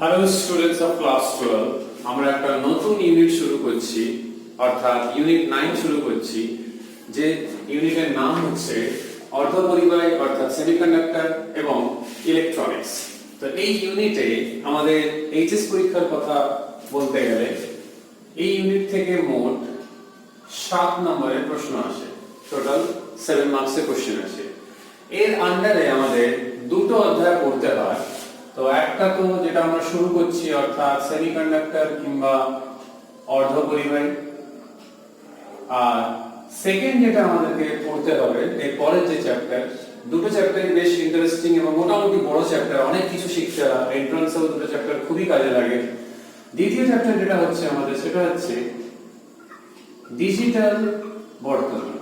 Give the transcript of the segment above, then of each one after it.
Hello students of class 12, আমরা একটা নতুন ইউনিট শুরু করছি, অর্থাৎ ইউনিট 9 শুরু করছি। যে ইউনিটের নাম হচ্ছে অর্ধপরিবাহী অর্থাৎ সেমিকন্ডাক্টর এবং ইলেকট্রনিক্স। তো এই ইউনিটে আমাদের এইচএস পরীক্ষার কথা বলতে গেলে এই ইউনিট থেকে মোট 7 নম্বরের প্রশ্ন আসে, টোটাল 7 মার্কসের কোশ্চেন আসে। এর আন্ডারে আমাদের দুটো অধ্যায় পড়তে হয়। তো একটা তো যেটা আমরা শুরু করছি অর্থাৎ সেমিকন্ডাক্টর কিংবা অর্ধপরিবাহী, আর সেকেন্ড যেটা আমাদেরকে পড়তে হবে এর পরের যে চ্যাপ্টার, দুটো চ্যাপ্টারই বেশ ইন্টারেস্টিং এবং মোটামুটি বড় চ্যাপ্টার, অনেক কিছু শিখতে হয়। এন্ট্রান্সেও দুটো চ্যাপ্টার খুবই কাজে লাগে। দ্বিতীয় চ্যাপ্টার যেটা হচ্ছে আমাদের, সেটা হচ্ছে ডিজিটাল বর্তনী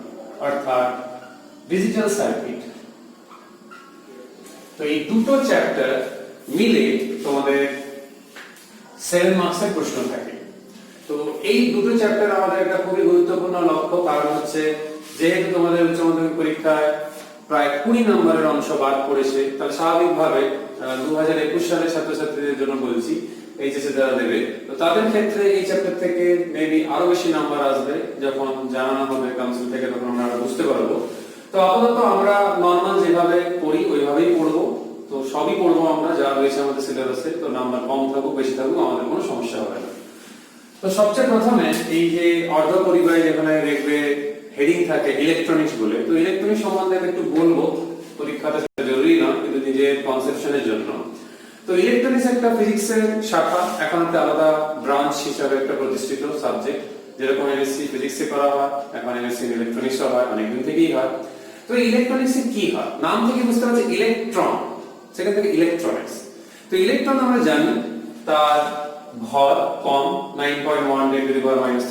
অর্থাৎ ডিজিটাল সার্কিট। তো এই দুটো চ্যাপ্টার মিলে তোমাদের 7 মার্কসের প্রশ্ন থাকে। তো এই দুটো চ্যাপ্টার আমাদের একটা খুবই গুরুত্বপূর্ণ লক্ষ্য, কারণ হচ্ছে যেহেতু তোমাদের উচ্চ মাধ্যমিক পরীক্ষায় প্রায় 20 নম্বরের অংশ বাদ পড়েছে, তাহলে স্বাভাবিকভাবে 2021 সালের ছাত্রছাত্রীদের জন্য বলছি, এইচএসএ যারা দেবে, তো তাদের ক্ষেত্রে এই চ্যাপ্টার থেকে মেবি আরো বেশি নাম্বার আসবে। যখন জানানো হবে কাউন্সিল থেকে তখন আমরা বুঝতে পারবো। তো আপাতত আমরা নরমাল যেভাবে পড়ি ওইভাবেই পড়বো। তো সবই পড়বো আমরা, যা রয়েছে আমাদের সিলেবাসে। তো নাম্বার কম থাকুক বেশি থাকুক আমাদের কোনো সমস্যা হবে না। তো সবচেয়ে প্রথমে এই যে অর্ধপরিবাহী, যেখানে দেখবে হেডিং থাকে ইলেকট্রনিক্স বলে, তো ইলেকট্রনিক্স সম্বন্ধে একটু বলবো। পরীক্ষাটা সেটা জরুরি না, কিন্তু নিজের কনসেপশনের জন্য। তো ইলেকট্রনিক্স একটা ফিজিক্সের শাখা, এখন একটা আলাদা ব্রাঞ্চ হিসাবে একটা প্রতিষ্ঠিত সাবজেক্ট। যেরকম এমএসসি ফিজিক্সে করা হয়, এখন এমএসসি ইলেকট্রনিক্সও হয়, অনেকদিন থেকেই হয়। তো ইলেকট্রনিক্সে কি হয়, নাম থেকে বুঝতে পারছি ইলেকট্রন, সেখান থেকে ইলেকট্রনিক্স। তো ইলেকট্রন আমরা জানি তার ভর কম, 9.1 ×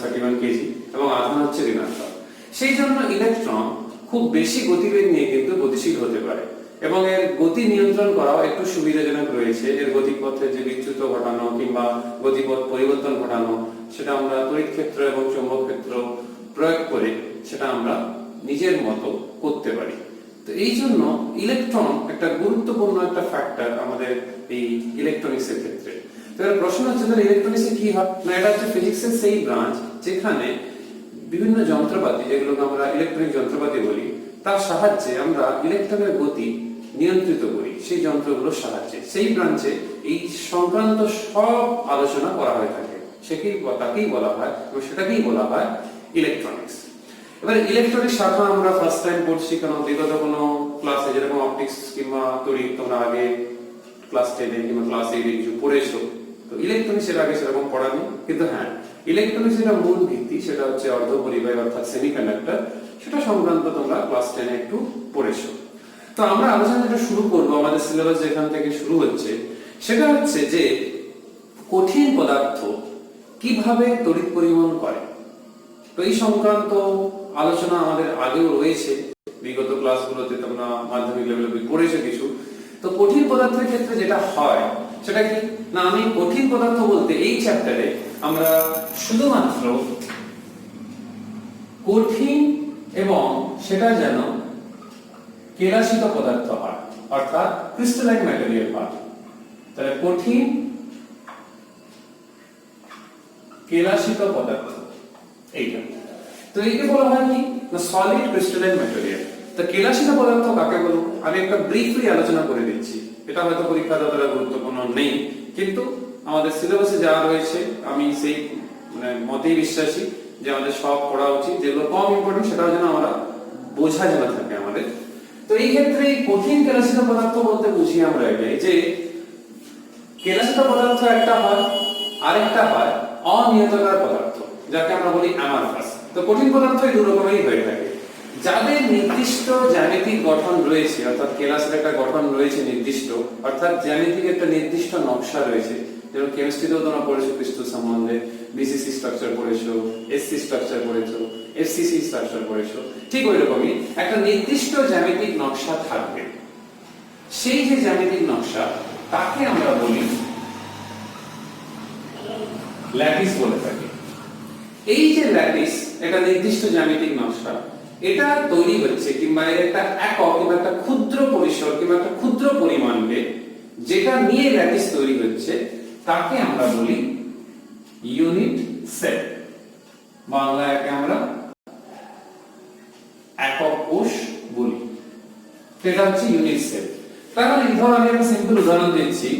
10⁻³ কেজি, এবং আধান হচ্ছে ঋণাত্মক। সেই জন্য ইলেকট্রন খুব বেশি গতিবেগ নিয়ে কিন্তু গতিশীল হতে পারে, এবং এর গতি নিয়ন্ত্রণ করাও একটু সুবিধাজনক রয়েছে। এর গতিপথে যে বিচ্যুত ঘটানো কিংবা গতিপথ পরিবর্তন ঘটানো, সেটা আমরা তড়িৎ ক্ষেত্র এবং চৌম্বক ক্ষেত্র প্রয়োগ করে সেটা আমরা নিজের মতো করতে পারি। তো এই জন্য ইলেকট্রন একটা গুরুত্বপূর্ণ একটা ফ্যাক্টর আমাদের এই ইলেকট্রনিক্সের ক্ষেত্রে। তো এর প্রশ্ন হচ্ছে তাহলে ইলেকট্রনিক্সে কি হয় না, এটা হচ্ছে ফিজিক্সের সেই ব্রাঞ্চ যেখানে বিভিন্ন যন্ত্রপাতি, যেগুলোকে আমরা ইলেকট্রনিক যন্ত্রপাতি বলি, তার সাহায্যে আমরা ইলেকট্রনের গতি নিয়ন্ত্রিত করি সেই যন্ত্রগুলোর সাহায্যে। সেই ব্রাঞ্চে এই সংক্রান্ত সব আলোচনা করা হয়ে থাকে, তাকেই বলা হয় এবং সেটাকেই বলা হয় ইলেকট্রনিক্স। এবার ইলেকট্রনিক শাখা আমরা ফার্স্ট টাইম পড়ছি, কারণ বিগত কোনো ক্লাসে যেরকম অপটিক্স কিংবা তড়িৎ তোমরা আগে ক্লাস 10 কিংবা ক্লাস 8 কিছু পড়েছো, তো ইলেকট্রনিক্স এর আগে সেরকম পড়ানি। কিন্তু হ্যাঁ, ইলেকট্রনিক্স যেটা মূল ভিত্তি, সেটা হচ্ছে অর্ধপরিবাহী অর্থাৎ সেমিকন্ডাক্টর, সেটা সংক্রান্ত তোমরা ক্লাস 10 একটু পড়েছো। তো আমরা আলোচনা যেটা শুরু করব, আমাদের সিলেবাস যেখান থেকে শুরু হচ্ছে, সেটা হচ্ছে যে কঠিন পদার্থ কিভাবে তড়িৎ পরিবহন করে। তো এই সংক্রান্ত আলোচনা আমাদের আগেও রয়েছে, বিগত ক্লাসগুলোতে তোমরা মাধ্যমিক লেভেলে পড়েছো কিছু। তো কঠিন পদার্থের ক্ষেত্রে যেটা হয় সেটা কি না, আমি কঠিন পদার্থ বলতে এই চ্যাপ্টারে আমরা শুধুমাত্র কঠিন এবং সেটা যেন কেলাসিত পদার্থ হয়, অর্থাৎ ক্রিস্টালাইন ম্যাটেরিয়াল হয়। তাহলে কঠিন কেলাসিত পদার্থ এইটা। তো এইকে বলা হয় কি না, সলিড ক্রিস্টালাইন ম্যাটেরিয়াল। তো কেলাসিত পদার্থ কাকে বলবো আমি একটা ব্রিফলি আলোচনা করে দিচ্ছি। এটা হয়তো পরীক্ষা যতটা গুরুত্বপূর্ণ নেই, কিন্তু আমাদের সিলেবাসে যা রয়েছে আমি সেই মতেই বিশ্বাসী যে আমাদের সব পড়া উচিত। যেগুলো কম ইম্পর্টেন্ট সেটাও যেন আমরা বোঝা যেন থাকে আমাদের। তো এই ক্ষেত্রে কঠিন কেলাসিত পদার্থ বলতে বুঝি আমরা এটাই যে কেলাসিত পদার্থ একটা হয়, আরেকটা হয় অনিয়তাকার পদার্থ, যাকে আমরা বলি অ্যামারফাস। তো কঠিন পদার্থ এই দু রকমেরই হয়ে থাকে, যাদের নির্দিষ্ট জ্যামিতিক গঠন রয়েছে, অর্থাৎ কেলাসের একটা গঠন রয়েছে নির্দিষ্ট, অর্থাৎ জ্যামিতিক একটা নির্দিষ্ট নকশা রয়েছে। যেমন কেমিস্ট্রিতেও তোমরা পড়েছো ক্রিস্টাল সম্বন্ধে, বিসিসি স্ট্রাকচার পড়েছো, এসসি স্ট্রাকচার পড়েছো, এফসিসি স্ট্রাকচার পড়েছো, ঠিক ওই রকমই একটা নির্দিষ্ট জ্যামিতিক নকশা থাকবে। সেই যে জ্যামিতিক নকশা, তাকে আমরা বলি ল্যাটিস বলে থাকি। এই যে ল্যাটিস, একটা নির্দিষ্ট জ্যামিতিক নকশা, এটা তৈরি হচ্ছে কিংবা এর একটা একক কিংবা একটা ক্ষুদ্র পরিসর কিংবা একটা ক্ষুদ্র পরিমাণকে যেটা নিয়ে ল্যাটিস তৈরি হচ্ছে, তাকে আমরা বলি ইউনিট সেল, বাংলায় একে আমরা একক কোষ বলি। এটা হচ্ছে ইউনিট সেল। কারণ এই ধর আমি একটা সিম্পল উদাহরণ দিচ্ছি,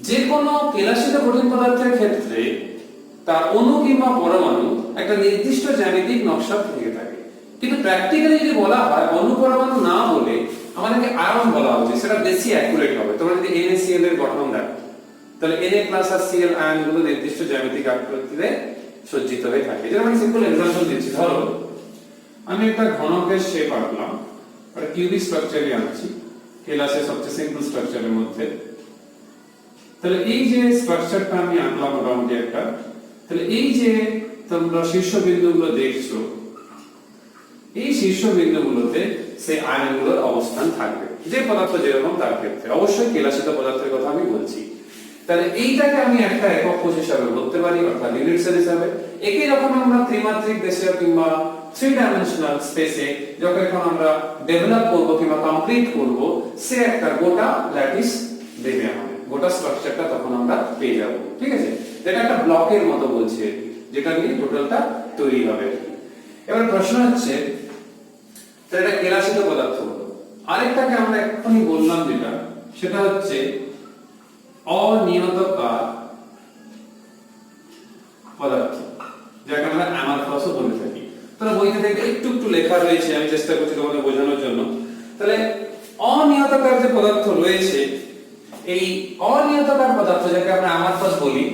যে কোনো কেলাসিত কঠিন পদার্থের ক্ষেত্রে তার অণু কিংবা পরমাণু একটা নির্দিষ্ট জ্যামিতিক নকশা থেকে থাকে, কিন্তু প্র্যাকটিক্যালি যদি বলা হয় অণু পরমাণু না বলে আমাদেরকে আয়ন বলা উচিত, সেটা বেশি অ্যাকুরেট হবে। তোমরা যদি NaCl এর গঠন দেখো তাহলে Na+ আর Cl আয়নগুলো নির্দিষ্ট জ্যামিতিক আকৃতিতে সজ্জিত হয়ে থাকে। যেটা আমি সিম্পল এক্সাম্পল দিচ্ছি, ধরো আমি একটা ঘনকের শেপ আঁকলাম, একটা কিউবিক স্ট্রাকচারই আঁকছি, কেলাসের সবচেয়ে সিম্পল স্ট্রাকচারের মধ্যে। তাহলে এই যে স্ট্রাকচারটা আমি আঁকলাম মোটামুটি একটা, তাহলে এই যে তোমরা শীর্ষবিন্দুগুলো দেখছো, এই শীর্ষবিন্দুগুলোতে সেই আয়নগুলোর অবস্থান থাকবে, যে পদার্থ যেরকম তার ক্ষেত্রে। অবশ্যই কেলাসিত পদার্থের কথা আমি বলছি। তাহলে এইটাকে আমি একটা একক কোষ হিসাবে বলতে পারি, অর্থাৎ ইউনিট সেল হিসাবে। একই রকম আমরা ত্রিমাত্রিক দেশে কিংবা 3 ডাইমেনশনাল স্পেসে যখন আমরা ডেভেলপ করব কিংবা কমপ্লিট করব, সে একটা গোটা ল্যাটিস দেবে আমাদের, গোটা স্ট্রাকচারটা তখন আমরা পেয়ে যাব। ঠিক আছে, যেটা একটা ব্লকের মতো বলছে, যেটা নিয়ে টোটালটা তৈরি হবে। এবার প্রশ্ন হচ্ছে, তাহলে এটা কেলাসিত পদার্থ হলো। আরেকটাকে আমরা এক্ষুনি বললাম যেটা, সেটা হচ্ছে অনিয়তকার পদার্থ, যাকে আমরা অ্যামারফাসও বলে থাকি। তাহলে বইতে দেখবে একটু একটু লেখা রয়েছে, আমি চেষ্টা করছি তোমাদের বোঝানোর জন্য। তাহলে অনিয়তকার যে পদার্থ রয়েছে, এই অনিয়তকার পদার্থ যাকে আমরা অ্যামারফাস বলি,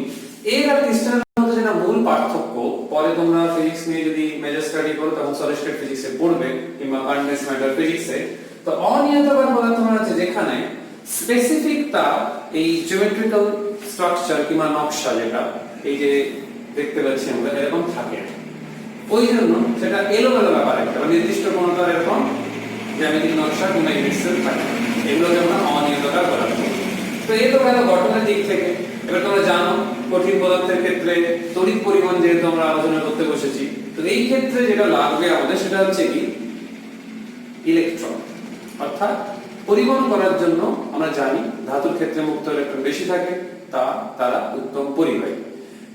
এর আর ক্রিস্টালের মধ্যে যেটা মূল পার্থক্য, পরে তোমরা ফিজিক্স নিয়ে যদি মেজর স্টাডি করো তখন সলিড স্টেট ফিজিক্সে পড়বে কিংবা কনডেন্স ম্যাটার ফিজিক্সে। তো অনিয়তকার পদার্থ মানে হচ্ছে যেখানে স্পেসিফিক তার এই জিওমেট্রিক্যাল স্ট্রাকচার কিংবা নকশা, যেটা এই যে দেখতে পাচ্ছি আমরা, এরকম থাকে। ওই জন্য সেটা এলোমেলো ব্যাপার, একটা নির্দিষ্ট কোনো তার এরকম জ্যামিতিক নকশা কিংবা ইউনিট সেল থাকে, এগুলোকে আমরা অনিয়তকার পদার্থ। তো এই তো গেল গঠনের দিক থেকে। এবার তোমরা জানো কঠিন পদার্থের ক্ষেত্রে তড়িৎ পরিমাণ যেহেতু আমরা আলোচনা করতে বসেছি, তো এই ক্ষেত্রে যেটা লাগবে আমাদের সেটা হচ্ছে কি ইলেকট্রন। অর্থাৎ পরিবহন করার জন্য আমরা জানি ধাতুর ক্ষেত্রে মুক্ত ইলেকট্রন বেশি থাকে, তারা উত্তম পরিবাহী।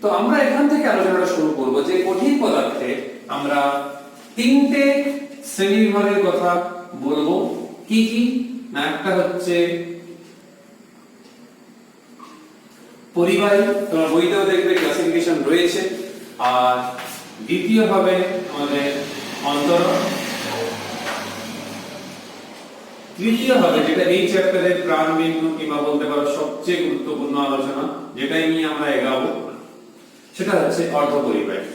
তো আমরা এখান থেকে আলোচনাটা শুরু করব যে কঠিন পদার্থে আমরা তিনটে শ্রেণীবিভাগের কথা বলবো। কি কি না, একটা হচ্ছে পরিবাহী, তোমার বইতেও দেখবে ক্লাসিফিকেশন রয়েছে। আর দ্বিতীয় ভাবে আমাদের অন্তরক, তৃতীয় ভাবে যেটা এই চ্যাপ্টারের প্রাণবিন্দু কিংবা বলতে পারো সবচেয়ে গুরুত্বপূর্ণ আলোচনা, যেটাই নিয়ে আমরা এগাবো, সেটা হচ্ছে অর্ধপরিবাহী।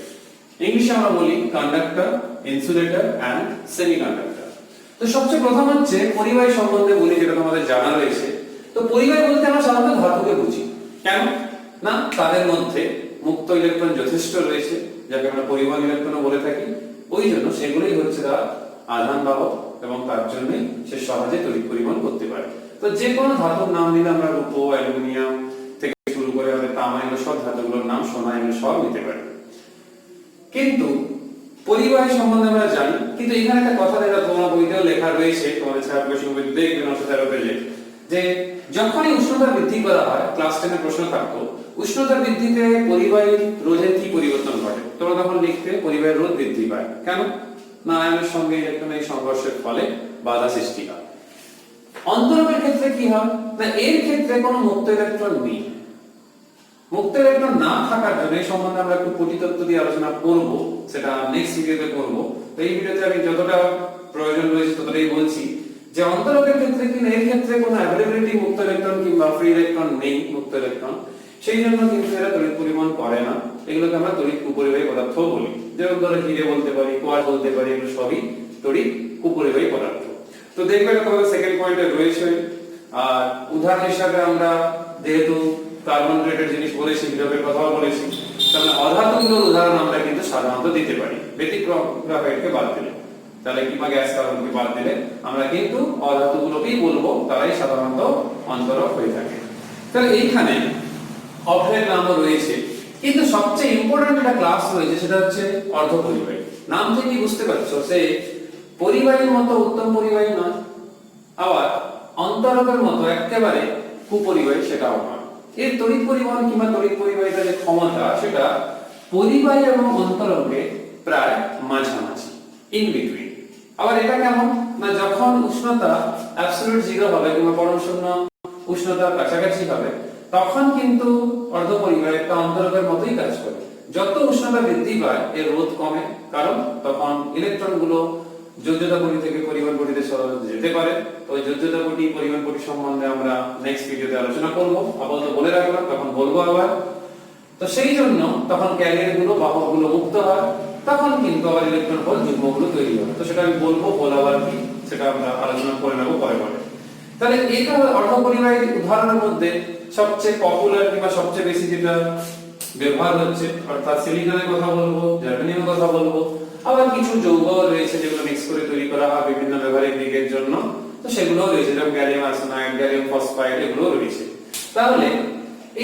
ইংলিশে আমরা বলি কন্ডাক্টর, ইনসুলেটর এন্ড সেমিকন্ডাক্টর। তো সবচেয়ে প্রথম হচ্ছে পরিবাহী সম্বন্ধে বলি, যেটা তোমাদের জানা রয়েছে। তো পরিবাহী বলতে আমরা সাধারণত ধাতুকে বুঝি। কেন না, তাদের মধ্যে মুক্ত ইলেকট্রন যথেষ্ট রয়েছে, যাকে আমরা পরিবহন ইলেকট্রনও বলে থাকি। ওই জন্য সেগুলোই হচ্ছে তার আধান বাহক, এবং তার জন্যই সে সহজে তড়িৎ পরিবহন করতে পারে। তো যে কোনো ধাতুর নাম দিলে আমরা রূপ, অ্যালুমিনিয়াম থেকে শুরু করে আমাদের তামা, এগুলো সব ধাতুগুলোর নাম, সোনা, এগুলো সব নিতে পারে। কিন্তু পরিবাহী সম্বন্ধে আমরা জানি, কিন্তু এখানে একটা কথা যেটা তোমরা বইতেও লেখা রয়েছে, তোমাদের ছাত্রছাত্রীদের বই দেখবেন 913 পেজে, যে যখনই উষ্ণতা বৃদ্ধি করা হয়, ক্লাস 10 এর প্রশ্ন থাকতো, উষ্ণতা বৃদ্ধিতে পরিবাহী রোধের কি পরিবর্তন ঘটে? তোমরা তখন লিখতে পরিবাহী রোধ বৃদ্ধি পায়। কেন না, আয়নের সঙ্গে ইলেকট্রনের সংঘর্ষের ফলে বাধা সৃষ্টি হয়। অন্তরকের ক্ষেত্রে কি হয় না, এর ক্ষেত্রে কোনো মুক্ত ইলেকট্রন নেই। মুক্ত ইলেকট্রন না থাকার জন্য এই সম্বন্ধে আমরা একটু পরিতত্ত্ব দিয়ে আলোচনা করব, সেটা নেক্সট ভিডিওতে করব। তো এই ভিডিওতে আমি যতটা প্রয়োজন রয়েছে ততটাই বলছি যে অন্তরকের ক্ষেত্রে কি না, এর ক্ষেত্রে কোনো অ্যাভেলেবিলিটি মুক্ত ইলেকট্রন কিংবা ফ্রি ইলেকট্রন নেই, মুক্ত ইলেকট্রন, সেই জন্য কিন্তু এরা তড়িৎ পরিবহন করে না। এগুলোকে আমরা তড়িৎ কুপরিবাহী পদার্থ বলি। যেমন ধরো হিরে বলতে পারি, কোয়ার্টজ বলতে পারি, এগুলো সবই তড়িৎ কুপরিবাহী পদার্থ। তো দেখবে এটা তোমাদের সেকেন্ড পয়েন্টে রয়েছে। আর উদাহরণ হিসাবে আমরা যেহেতু কার্বন রেটেড জিনিস বলেছি, হিরোপের কথাও বলেছি, তাহলে অধাতুগুলোর উদাহরণ আমরা কিন্তু সাধারণত দিতে পারি, ব্যতিক্রম গ্রাফাইটকে বাদ দিলে। তাহলে কিংবা গ্যাস কার্বনকে বাদ দিলে আমরা কিন্তু অধাতুগুলোকেই বলবো, তারাই সাধারণত অন্তরক হয়ে থাকে। তাহলে এইখানে অভেদ নামও রয়েছে, কিন্তু সবচেয়ে ইম্পর্টেন্ট একটা ক্লাস রয়েছে, সেটা হচ্ছে অর্ধপরিবাহী। নাম থেকে বুঝতে পারছো সে পরিবাহীর মতো উত্তম পরিবাহী নয়, আবার অন্তরকের মতো একেবারে কুপরিবাহী সেটাও নয়। এর তড়িৎ পরিবহন কিংবা তড়িৎ পরিবাহিতার যে ক্ষমতা সেটা পরিবাহী এবং অন্তরকে প্রায় মাঝামাঝি, ইন বিটুইন। আবার এটা কেমন না, যখন উষ্ণতা অ্যাবসলিউট জিরো হবে কিংবা পরম শূন্য উষ্ণতার কাছাকাছি হবে তখন কিন্তু অর্ধপরিবাহিতা অন্তরকের মতোই কাজ করে। যত উষ্ণতা বৃদ্ধি পায় এর রোধ কমে, কারণ তখন ইলেকট্রনগুলো যোজ্যতা পটি থেকে পরিমাণ পটিতে যেতে পারে। তো ওই যোজ্যতা পটি পরিমাণ পটি সম্বন্ধে আমরা নেক্সট ভিডিওতে আলোচনা করব, আপাতত বলে রাখলাম, তখন বলবো আবার। তো সেই জন্য তখন ক্যারিয়ার গুলো বাহকগুলো মুক্ত হয়, তখন কিন্তু আবার ইলেকট্রন হোল যুগ্মগুলো তৈরি হয়। তো সেটা আমি বলবো, হোল আবার কি সেটা আমরা আলোচনা করে নেব পরে পরে। তাহলে এটা অর্ধপরিবাহী উদাহরণের মধ্যে সবচেয়ে পপুলার কিংবা সবচেয়ে বেশি যেটা ব্যবহার হচ্ছে, অর্থাৎ সিলিকনের কথা বলবো, জার্মেনিয়ামের কথা বলবো, আবার কিছু যৌগ রয়েছে যেগুলো মিক্স করে তৈরি করা হয় বিভিন্ন ব্যবহারিক দিকের জন্য, তো সেগুলো রয়েছে, যেমন গ্যালিয়াম আর্সেনাইড, গ্যালিয়াম ফসফাইড, এগুলো রয়েছে। তাহলে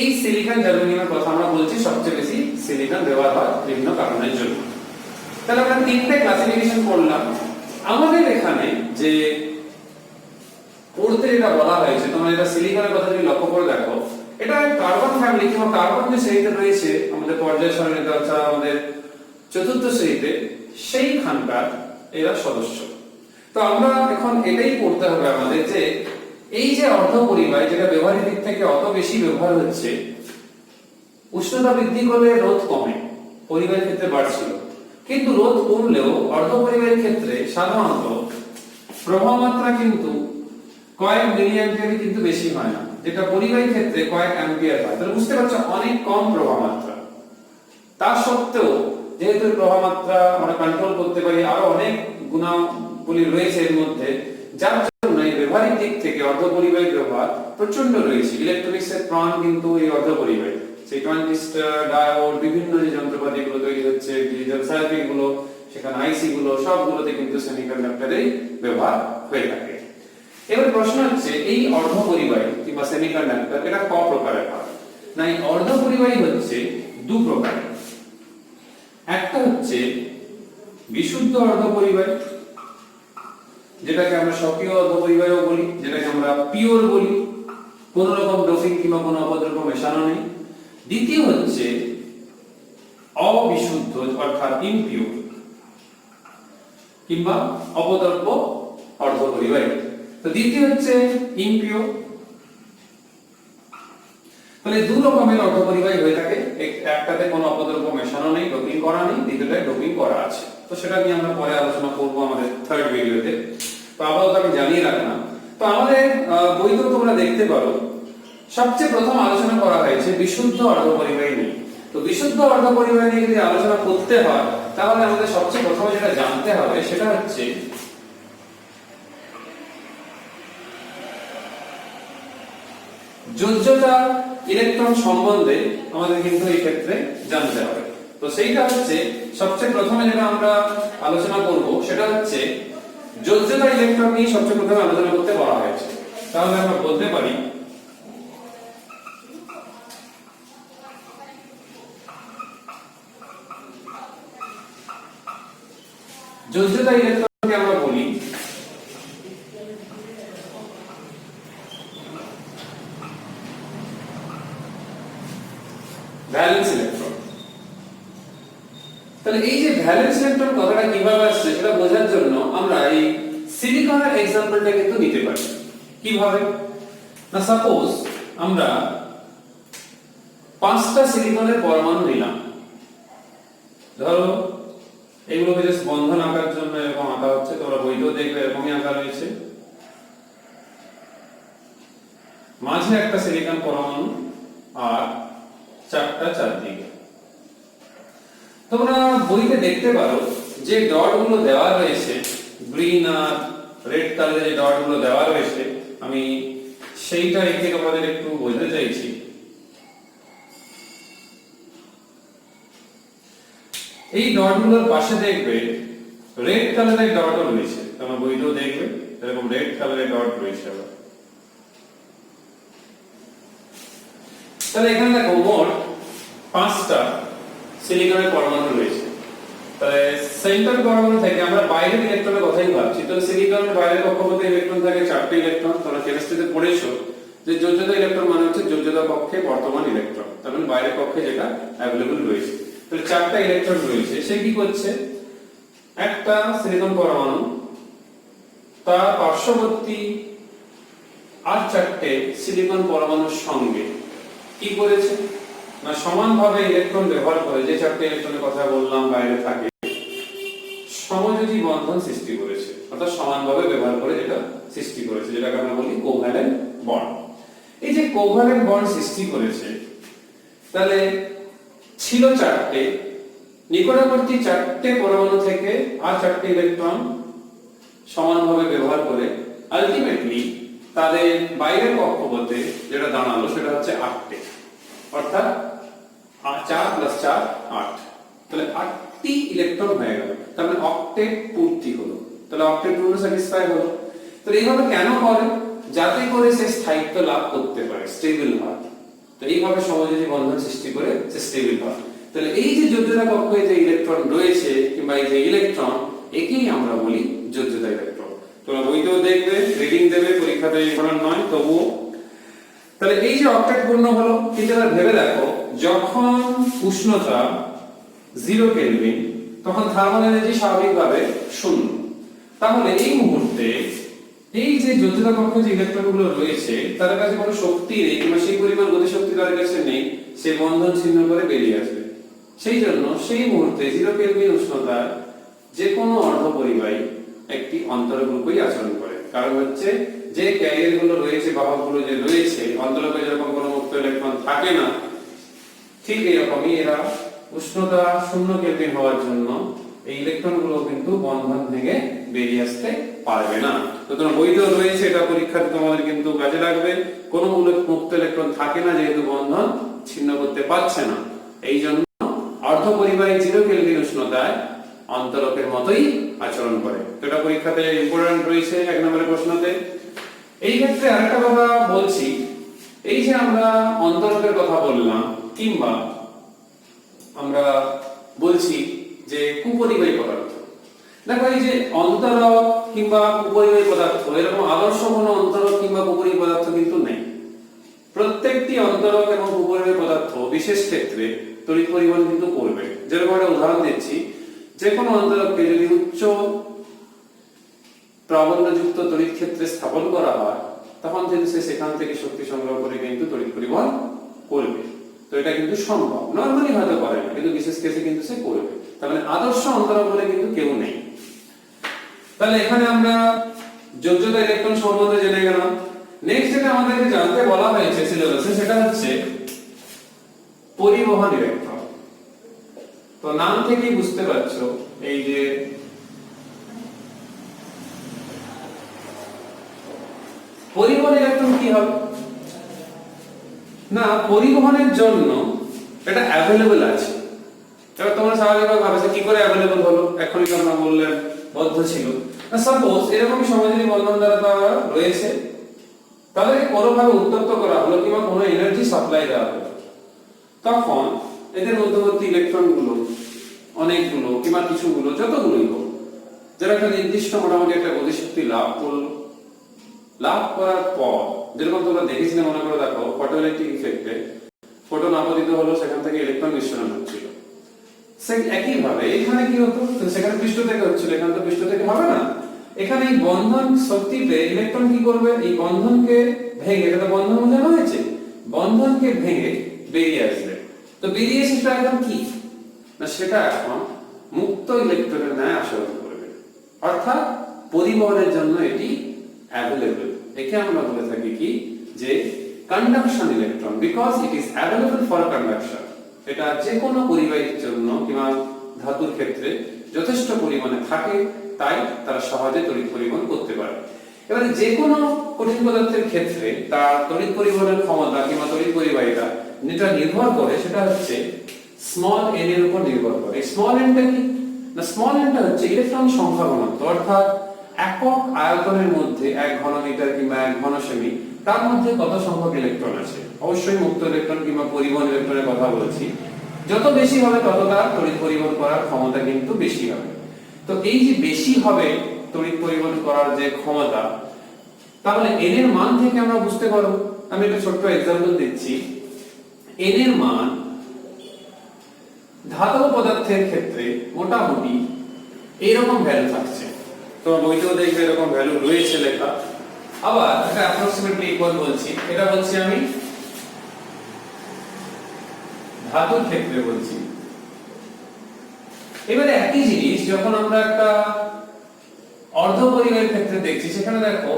এই সিলিকন জার্মেনিয়ামের কথা আমরা বলছি, সবচেয়ে বেশি সিলিকন ব্যবহার হয় বিভিন্ন কারণের জন্য। তাহলে আমরা তিনটে ক্লাসিফিকেশন করলাম। আমাদের এখানে যে পড়তে যেটা বলা হয়েছে, তোমরা এটা সিলিকনের কথা যদি লক্ষ্য করে দেখো, এটা কার্বন ফ্যামিলি কিংবা কার্বন যে শ্রেণীতে রয়েছে আমাদের পর্যায় সারণীতে, অর্থাৎ আমাদের চতুর্থ শ্রেণীতে, সেইখানকার এরা সদস্য। তো আমরা এখন এটাই পড়তে হবে আমাদের যে এই যে অর্ধপরিবাহী যেটা ব্যবহারিক দিক থেকে অত বেশি ব্যবহার হচ্ছে, উষ্ণতা বৃদ্ধি করলে রোধ কমে, পরিবাহীর ক্ষেত্রে বাড়ছিল, কিন্তু রোধ কমলেও অর্ধপরিবাহীর ক্ষেত্রে সাধারণত প্রবাহ মাত্রা কিন্তু কয়েক মিলি অ্যাম্পিয়ারই কিন্তু বেশি হয় না, যেটা পরিবাহীর ক্ষেত্রে কয়েক অ্যাম্পিয়ার হয়। তাহলে বুঝতে পারছো অনেক কম প্রবাহ মাত্রা। তার সত্ত্বেও যেহেতু প্রবাহ মাত্রা আমরা কন্ট্রোল করতে পারি, আরো অনেক গুণাবলী রয়েছে এর মধ্যে, যার জন্য এই ব্যবহারিক দিক থেকে অর্ধপরিবাহী ব্যবহার প্রচন্ড রয়েছে। ইলেকট্রনিক্স এর প্রাণ কিন্তু এই অর্ধপরিবাহী, সেই ট্রানজিস্টর, ডায়োড, বিভিন্ন যে যন্ত্রপাতি গুলো তৈরি হচ্ছে, ডিজিটাল সার্কিট গুলো, সেখানে আইসি গুলো, সবগুলোতে কিন্তু সেমিকন্ডাক্টরের ব্যবহার হয়ে থাকে। এবার প্রশ্ন হচ্ছে, এই অর্ধপরিবাহী কিংবা সেমিকন্ডাক্টর এটা ক প্রকারের হয়? না, এই অর্ধপরিবাহী হচ্ছে দু প্রকারের। একটা হচ্ছে বিশুদ্ধ অর্ধপরিবাহী, যেটাকে আমরা সক্রিয় অর্ধপরিবাহীও বলি, যেটাকে আমরা পিওর বলি, কোন রকম ডোপিং কিংবা কোনো অপদ্রব্য মেশানো নেই। দ্বিতীয় হচ্ছে অবিশুদ্ধ অর্থাৎ ইমপিউর কিংবা অপদ্রব্য অর্ধপরিবাহী। তো দ্বিতীয় হচ্ছে ইমপিউর। তাহলে দু রকমের অর্ধপরিবাহী হয়ে থাকে, একটাতে কোনো অপদ্রব্য মেশানো নেই, ডোপিং করা নেই, দ্বিতীয়টায় ডোপিং করা আছে। তো সেটা নিয়ে আমরা পরে আলোচনা করব আমাদের থার্ড ভিডিওতে। তো আপাতত আমি জানিয়ে রাখলাম। তো আমাদের বইতেও তোমরা দেখতে পারো সবচেয়ে প্রথম আলোচনা করা হয়েছে বিশুদ্ধ অর্ধপরিবাহী নিয়ে। তো বিশুদ্ধ অর্ধপরিবাহী নিয়ে যদি আলোচনা করতে হয় তাহলে আমাদের সবচেয়ে প্রথমে যেটা জানতে হবে সেটা হচ্ছে যোজ্যতা ইলেকট্রন সম্বন্ধে আমাদের কিন্তু এই ক্ষেত্রে জানতে হবে। তো সেইটা হচ্ছে সবচেয়ে প্রথমে যেটা আমরা আলোচনা করব সেটা হচ্ছে যোজ্যতা ইলেকট্রন নিয়ে সবচেয়ে প্রথমে আলোচনা করতে বলা হয়েছে। তাহলে আমরা বলতে পারি যোজ্যতা ইলেকট্রনকে আমরা বলি ভ্যালেন্স ইলেকট্রন। তাহলে এই যে ভ্যালেন্স ইলেকট্রন কথাটা কিভাবে আসছে সেটা বোঝার জন্য আমরা এই সিলিকনের एग्जांपलটা কিন্তু নিতে পারি। কিভাবে না, সাপোজ আমরা পাঁচটা সিলিকনের পরমাণু নিলাম, ধরো এগুলোকে জাস্ট বন্ধন আঁকার জন্য এরকম আঁকা হচ্ছে, তোমরা বইতেও দেখবে এরকমই আঁকা রয়েছে। মাঝে একটা সিলিকন পরমাণু আর চারটা চারদিকে। তোমরা বইতে দেখতে পারো যে ডট গুলো দেওয়া রয়েছে, গ্রিন আর রেড কালারের যে ডট গুলো দেওয়া রয়েছে, আমি সেইটা এঁকে তোমাদের একটু বোঝাতে চাইছি। এই ডট গুলোর পাশে দেখবে রেড কালারের ডটও রয়েছে, তোমরা বইতেও দেখবে এরকম রেড কালারের ডট রয়েছে। তাহলে এখানে দেখো মোট পাঁচটা সিলিকনের পরমাণু রয়েছে। তাহলে সেন্টার পরমাণু থেকে আমরা বাইরের ইলেকট্রনের কথাই ভাবছি। তো সিলিকনের বাইরের কক্ষপথে ইলেকট্রন থাকে চারটি ইলেকট্রন, তোমরা কেমিস্ট্রিতে পড়েছো যে যোজ্যতা ইলেকট্রন মানে হচ্ছে যোজ্যতা কক্ষে বর্তমান ইলেকট্রন, তার মানে বাইরের কক্ষে যেটা অ্যাভেলেবল রয়েছে। তাহলে 4টা ইলেকট্রন রয়েছে, সে কি করছে, একটা সিলিকন পরমাণু তার পার্শ্ববর্তী আর 4টে সিলিকন পরমাণুর সঙ্গে কি করেছে না সমানভাবে ইলেকট্রন ব্যবহার করে, যে 4টে ইলেকট্রনের কথা বললাম বাইরে থাকে, সমযোজী বন্ধন সৃষ্টি করেছে, অর্থাৎ সমানভাবে ব্যবহার করে যেটা সৃষ্টি করেছে, যেটাকে আমরা বলি কোভ্যালেন্ট বন্ড। এই যে কোভ্যালেন্ট বন্ড সৃষ্টি করেছে, তাহলে ছিল 4টে, নিকটবর্তী 4টে পরমাণু থেকে আর 4টে ইলেকট্রন সমানভাবে ব্যবহার করে আলটিমেটলি তাদের বাইরের কক্ষপথে যেটা দাঁড়ালো সেটা হচ্ছে 8টে, অর্থাৎ 4 + 4 8, তাহলে 8টি ইলেকট্রন হয়ে গেল, তার মানে অক্টেট পূর্তি হলো, তাহলে অক্টেট পূর্ণ স্যাটিসফাই হলো। তো এইভাবে কেন করে, যাতে করে সে স্থায়িত্ব লাভ করতে পারে, স্টেবল হয়। তো এইভাবে সমযোজী বন্ধন সৃষ্টি করে সে স্টেবল হয়। তাহলে এই যে যোজ্যতা কক্ষে যে ইলেকট্রন রয়েছে কিংবা এই যে ইলেকট্রন, একেই আমরা বলি যোজ্যতা ইলেকট্রন। তোমরা বইতেও দেখবে, রিডিং দেবে, পরীক্ষাতে পড়ার নয় তবুও। তাহলে এই যে অক্টেট পূর্ণ হলো, কিন্তু এবার ভেবে দেখো, যখন উষ্ণতা 0 কেলভিন তখন থার্মাল এনার্জি স্বাভাবিকভাবে 0। তাহলে এই মুহূর্তে এই যে যোজ্যতা কক্ষে যে ইলেকট্রনগুলো রয়েছে তাদের কাছে কোনো শক্তি নেই কিংবা সেই পরিমাণ গতিশক্তি তাদের কাছে নেই, সে বন্ধন ছিন্ন করে বেরিয়ে আসবে। সেই জন্য সেই মুহূর্তে 0 কেলভিন উষ্ণতায় যে কোনো অর্ধপরিবাহী একটি অন্তরগ্রুপই আচরণ করে। কারণ হচ্ছে যে ক্যারিয়ার গুলো রয়েছে, বাহকগুলো যে রয়েছে, অন্তরকে যেরকম কোনো মুক্ত ইলেকট্রন থাকে না, ঠিক এরকমই এরা উষ্ণতা 0 কেলভিন হওয়ার জন্য এই ইলেকট্রন গুলো কিন্তু বন্ধন ভেঙে বেরিয়ে আসতে পারবে না। তো তোমার বইতেও রয়েছে, এটা পরীক্ষাতে তোমাদের কিন্তু কাজে লাগবে। কোনো মুক্ত ইলেকট্রন থাকে না যেহেতু বন্ধন ছিন্ন করতে পারছে না, এই জন্য অর্ধপরিবাহী 0 কেলভিন উষ্ণতায় অন্তরকের মতোই আচরণ করে। তো এটা পরীক্ষাতে ইম্পর্টেন্ট রয়েছে 1 নম্বরের প্রশ্নতে। এই ক্ষেত্রে আরেকটা কথা বলছি, এই যে আমরা অন্তরকের কথা বললাম কিংবা আমরা বলছি যে কুপরিবাহী পদার্থ, দেখো এই যে অন্তরক কিংবা কুপরিবাহী পদার্থ, এরকম আদর্শ কোনো অন্তরক কিংবা কুপরিবাহী পদার্থ কিন্তু নেই। প্রত্যেকটি অন্তরক এবং কুপরিবাহী পদার্থ বিশেষ ক্ষেত্রে তড়িৎ পরিবহন কিন্তু করবে। যেরকম একটা উদাহরণ দিচ্ছি, যে কোনো অন্তরককে যদি উচ্চ প্রাবল্যযুক্ত তড়িৎ ক্ষেত্রে স্থাপন করা হয়, তখন কিন্তু সে সেখান থেকে শক্তি সংগ্রহ করে কিন্তু তড়িৎ পরিবহন করবে। তো এটা কিন্তু সম্ভব, নরমালি হয়তো করে না, কিন্তু বিশেষ কেসে কিন্তু সে করবে। তার মানে আদর্শ অন্তরক বলে কিন্তু কেউ নেই। তাহলে এখানে আমরা যোজ্যতা ইলেকট্রন সম্বন্ধে জেনে গেলাম। নেক্সট যেটা আমাদেরকে জানতে বলা হয়েছে সিলেবাসে, সেটা হচ্ছে পরিবহন ইলেকট্রন। তো নাম থেকেই বুঝতে পারছো, এই যে পরিবহন ইলেকট্রন কি হবে না, পরিবহনের জন্য এটা অ্যাভেলেবল আছে। এবার তোমরা স্বাভাবিকভাবে ভাবছো কি করে অ্যাভেলেবল হলো, এখনই তো আমরা বললেন বদ্ধ ছিল না। সাপোজ এরকম সমাজের বন্ধন দ্বারা তারা রয়েছে, তাদেরকে কোনোভাবে উত্তপ্ত করা হলো কিংবা কোনো এনার্জি সাপ্লাই দেওয়া হলো, তখন এদের মধ্যবর্তী ইলেকট্রন গুলো অনেকগুলো কিংবা কিছুগুলো, যতগুলোই হোক, যারা একটা নির্দিষ্ট মোটামুটি একটা গতিশক্তি লাভ করলো। লাভ করার পর যেরকম তোমরা দেখেছিলে, মনে করে দেখো ফটোইলেকট্রিক ইফেক্টে ফোটন আপতিত হলো, সেখান থেকে ইলেকট্রন নিঃসরণ হচ্ছিল। সে একই ভাবে এখানে কি হতো, সেখানে পৃষ্ঠ থেকে হচ্ছিল, এখানে তো পৃষ্ঠ থেকে হবে না। এখানে এই বন্ধন শক্তিতে ইলেকট্রন কি করবে, এই বন্ধনকে ভেঙে, এটা তো বন্ধন বোঝানো হয়েছে, বন্ধনকে ভেঙে বেরিয়ে আসবে। তো বেরিয়ে এসে সেটা এখন কি না, সেটা এখন মুক্ত ইলেকট্রনের ন্যায় আচরণ করবে, অর্থাৎ পরিবহনের জন্য এটি অ্যাভেলেবল। একে আমরা বলে থাকি কি, যে conduction electron, because it is available for conduction. এটা যে কোনো পরিবাহীর জন্য কিংবা ধাতুর ক্ষেত্রে যথেষ্ট পরিমাণে থাকে, তাই তারা সহজে তড়িৎ পরিবহন করতে পারে। এবারে যে কোনো কঠিন পদার্থের ক্ষেত্রে তার তড়িৎ পরিবহনের ক্ষমতা কিংবা তড়িৎ পরিবাহিতা যেটা নির্ভর করে, সেটা হচ্ছে স্মল এন এর উপর নির্ভর করে। স্মল এনটা কি না, স্মল এনটা হচ্ছে ইলেকট্রন সংখ্যা ঘনত্ব, অর্থাৎ একক আয়তনের মধ্যে 1 ঘনমিটার কিংবা 1 ঘনসেমি, তার মধ্যে কত সংখ্যক ইলেকট্রন আছে। অবশ্যই মুক্ত ইলেকট্রন কিংবা পরিবহন ইলেকট্রনের কথা বলছি। যত বেশি হবে তত তার তড়িৎ পরিবহন করার ক্ষমতা কিন্তু বেশি হবে। তো এই যে বেশি হবে তড়িৎ পরিবহন করার যে ক্ষমতা, তাহলে এন এর মান থেকে আমরা বুঝতে পারবো আমি একটা ছোট্ট এক্সাম্পল দিচ্ছি। n এর মান ধাতব পদার্থের ক্ষেত্রে মোটামুটি এইরকম ভ্যালু থাকছে, তোমার বইতেও দেখবে এরকম ভ্যালু রয়েছে লেখা। আবার এটা অ্যাপ্রক্সিমেটলি ইকুয়াল বলছি, এটা বলছি আমি ধাতুর ক্ষেত্রে বলছি। এবারে একই জিনিস যখন আমরা একটা অর্ধপরিবাহীর ক্ষেত্রে দেখছি, সেখানে দেখো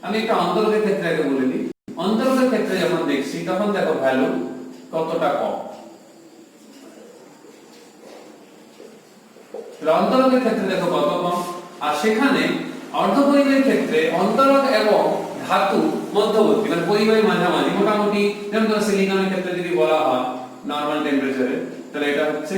আমি একটা অন্তরকের ক্ষেত্রে আগে বলে দিই। অন্তরকের ক্ষেত্রে যখন দেখছি তখন দেখো ভ্যালু কতটা কম। অন্তরকের ক্ষেত্রে দেখো কত কম, আর সেখানে অর্ধপরিবাহীর ক্ষেত্রে অন্তরক এবং ধাতু মধ্যবর্তী, মানে পরিবাহী মাঝামাঝি, মোটামুটি যেমন ধরো সিলিকনের ক্ষেত্রে যদি বলা হয় নরমাল টেম্পারেচারে, তাহলে এটা হচ্ছে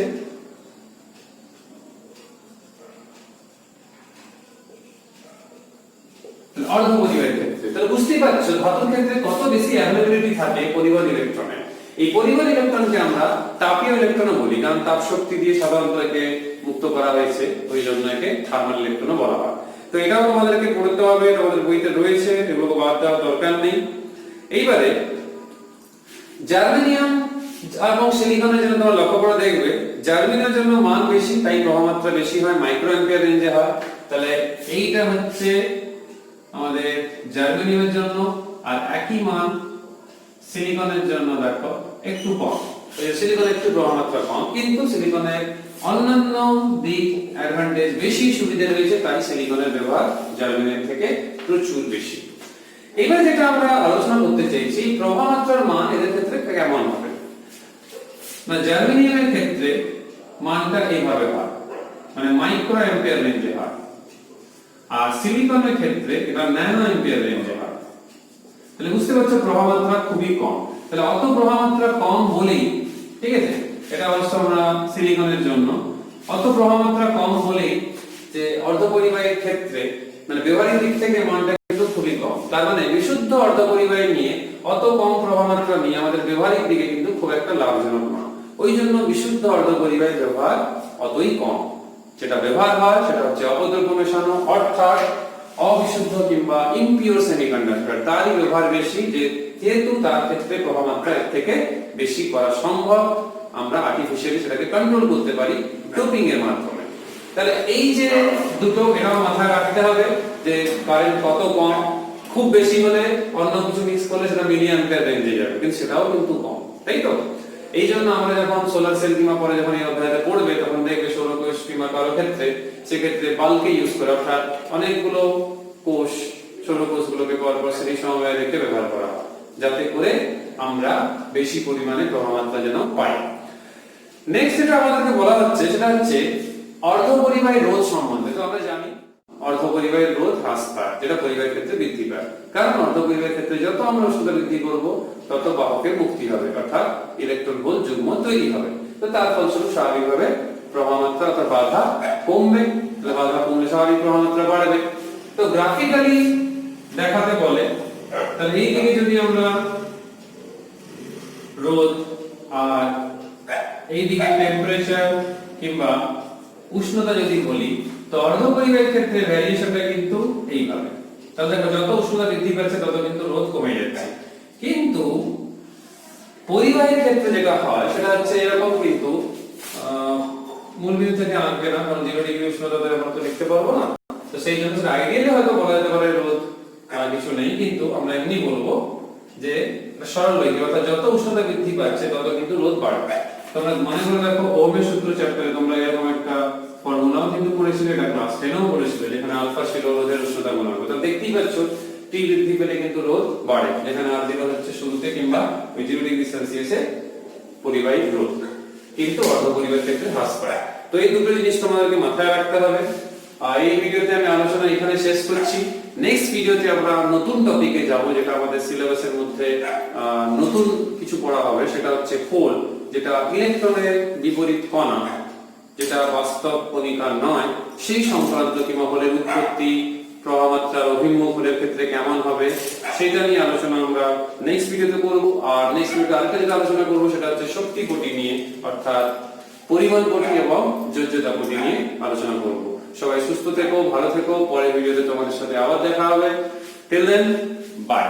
অর্ধপরিবাহীর ক্ষেত্রে। তাহলে বুঝতেই পারছো ধাতুর ক্ষেত্রে কত বেশি অ্যাভেলেবিলিটি থাকে পরিবাহী ইলেকট্রনের। এই পরিবাহী ইলেকট্রনকে আমরা তাপীয় ইলেকট্রনও বলি, কারণ তাপ শক্তি দিয়ে সাধারণত একে মুক্ত করা হয়েছে, ওই জন্য একে থার্মাল ইলেকট্রনও বলা হয়। তো এটাও তোমাদেরকে পড়তে হবে, তোমাদের বইতে রয়েছে, এগুলো বাদ দেওয়ার দরকার নেই। এইবারে জার্মেনিয়াম এবং সিলিকনের জন্য তোমরা লক্ষ্য করে দেখবে জার্মেনিয়ামের জন্য মান বেশি, তাই প্রভাবমাত্রা বেশি হয়, মাইক্রো অ্যাম্পিয়ার রেঞ্জে হয়। তাহলে এইটা হচ্ছে আমাদের জার্মেনিয়ামের জন্য, আর একই মান সিলিকনের জন্য দেখো একটু কম। সিলিকনের একটু প্রভাবমাত্রা কম, কিন্তু সিলিকনের অন্যান্য দিক অ্যাডভান্টেজ বেশি, সুবিধা রয়েছে, তাই সিলিকনের ব্যবহার জার্মেনিয়াম থেকে প্রচুর বেশি। এবার যেটা আমরা আলোচনা করতে চাইছি, প্রভাবমাত্রার মান এদের ক্ষেত্রে কেমন হবে। না, জার্মেনিয়ামের ক্ষেত্রে মানটা এইভাবে হয়, মানে মাইক্রো অ্যাম্পিয়ার রেঞ্জে হয়, আর সিলিকনের ক্ষেত্রে এটা ন্যানো অ্যাম্পিয়ার রেঞ্জে হয়। তাহলে বুঝতে পারছো প্রভাবমাত্রা খুবই কম। তাহলে অত প্রভাবমাত্রা কম বলেই, ঠিক আছে, এটা অবশ্য আমরা সিলিকনের জন্য, অত প্রভাবমাত্রা কম বলেই যে অর্ধপরিবাহীর ক্ষেত্রে মানে ব্যবহারিক দিক থেকে মানটা কিন্তু খুবই কম। তার মানে বিশুদ্ধ অর্ধপরিবাহী নিয়ে অত কম প্রভাবমাত্রা নিয়ে আমাদের ব্যবহারিক দিকে কিন্তু খুব একটা লাভজনক নয়। ওই জন্য বিশুদ্ধ অর্ধপরিবাহী ব্যবহার অতই কম। যেটা ব্যবহার হয় সেটা হচ্ছে অপদ্রব্য মেশানো, অর্থাৎ অবিশুদ্ধ কিংবা ইমপিওর সেমিকন্ডাক্টর, তারই ব্যবহার বেশি, যেহেতু তার ক্ষেত্রে প্রভাবমাত্রা এর থেকে বেশি করা সম্ভব। আমরা আর্টিফিশিয়ালি সেটাকে কন্ট্রোল করতে পারি ডোপিং এর মাধ্যমে। তাহলে এই যে দুটো, এটাও মাথায় রাখতে হবে যে কারেন্ট কত কম। খুব বেশি হলে অন্য কিছু মিক্স করলে সেটা মিলি অ্যাম্পিয়ার রেঞ্জে যাবে, কিন্তু সেটাও কিন্তু কম, তাই তো? এই জন্য আমরা যখন সোলার সেল কিংবা পরে যখন এই অধ্যায়টা পড়বে তখন দেখবে সৌরকোষ কিংবা কারো ক্ষেত্রে সেক্ষেত্রে বাল্কে ইউজ করে, অর্থাৎ অনেকগুলো কোষ, সৌরকোষগুলোকে পরপর শ্রেণী সমবায়ে রেখে ব্যবহার করা হয়, যাতে করে আমরা বেশি পরিমাণে প্রভাবমাত্রা যেন পাই। নেক্সট যেটা আমাদেরকে বলা হচ্ছে সেটা হচ্ছে অর্ধপরিবাহী রোধ সম্বন্ধে। তো আমরা জানি অর্ধপরিবাহী রোধ হ্রাস পায়, যেটা পরিবাহীর ক্ষেত্রে বৃদ্ধি পায়, কারণ অর্ধপরিবাহীর ক্ষেত্রে যত আমরা উষ্ণতা বৃদ্ধি করব তত বাহকের মুক্তি হবে, অর্থাৎ ইলেকট্রন হোল যুগ্ম তৈরি হবে। তো তার ফলস্বরূপ স্বাভাবিকভাবে প্রভাবমাত্রা অর্থাৎ বাধা কমবে, তাহলে বাধা কমলে স্বাভাবিক প্রভাবমাত্রা বাড়বে। তো গ্রাফিক্যালি দেখাতে বলে, তাহলে এই দিকে যদি আমরা রোধ আর এই দিকে টেম্পারেচার কিংবা উষ্ণতা যদি বলি, তো অর্ধপরিবাহীর ক্ষেত্রে ভ্যারিয়েশনটা কিন্তু এইভাবে। তাহলে দেখো যত উষ্ণতা বৃদ্ধি পাচ্ছে তত কিন্তু রোধ কমে যাচ্ছে, কিন্তু পরিবাহীর ক্ষেত্রে যেটা হয় সেটা হচ্ছে এরকম, কিন্তু মূল বিন্দু থেকে আঁকবে না, কারণ 0 ডিগ্রি উষ্ণতাতে আমরা তো লিখতে পারবো না। তো সেই জন্য আইডিয়ালি হয়তো বলা যেতে পারে রোধ কিছু নেই, কিন্তু আমরা এমনি বলবো যে সরলরৈখিক, অর্থাৎ যত উষ্ণতা বৃদ্ধি পাচ্ছে তত কিন্তু রোধ বাড়বে। তোমরা মনে করে দেখো ওহমের সূত্র চ্যাপ্টারে তোমরা এরকম একটা ফর্মুলাও কিন্তু পড়েছিলে, এটা ক্লাস 10এও পড়েছিলে, যেখানে আলফা ছিল রোধের উষ্ণতা গুণাঙ্ক। তো দেখতেই পাচ্ছ টি বৃদ্ধি পেলে কিন্তু রোধ বাড়ে, যেখানে R0 হচ্ছে শুরুতে কিংবা 0 ডিগ্রি সেলসিয়াসে পরিবাহী রোধ, কিন্তু অর্ধপরিবাহীর ক্ষেত্রে হ্রাস পায়। তো এই দুটো জিনিস তোমাদেরকে মাথায় রাখতে হবে। আর এই ভিডিওতে আমি আলোচনা এখানে শেষ করছি। নেক্সট ভিডিওতে আমরা নতুন টপিকে যাব, যেটা আমাদের সিলেবাসের মধ্যে নতুন কিছু পড়া হবে, সেটা হচ্ছে হোল, যেটা ইলেকট্রনের বিপরীত কণা, যেটা বাস্তব কণিকা নয়, সেই সংক্রান্ত কিংবা হোলের উৎপত্তি, প্রভাবমাত্রার অভিমুখ হোলের ক্ষেত্রে কেমন হবে, সেটা নিয়ে আলোচনা আমরা নেক্সট ভিডিওতে করব। আর নেক্সট ভিডিওতে আরেকটা যেটা আলোচনা করব সেটা হচ্ছে শক্তি কোটি নিয়ে, অর্থাৎ পরিমাণ কোটি এবং যোজ্যতা কোটি নিয়ে আলোচনা করব। সবাই সুস্থ থেকো, ভালো থেকো। পরের ভিডিওতে তোমাদের সাথে আবার দেখা হবে। Till then, by.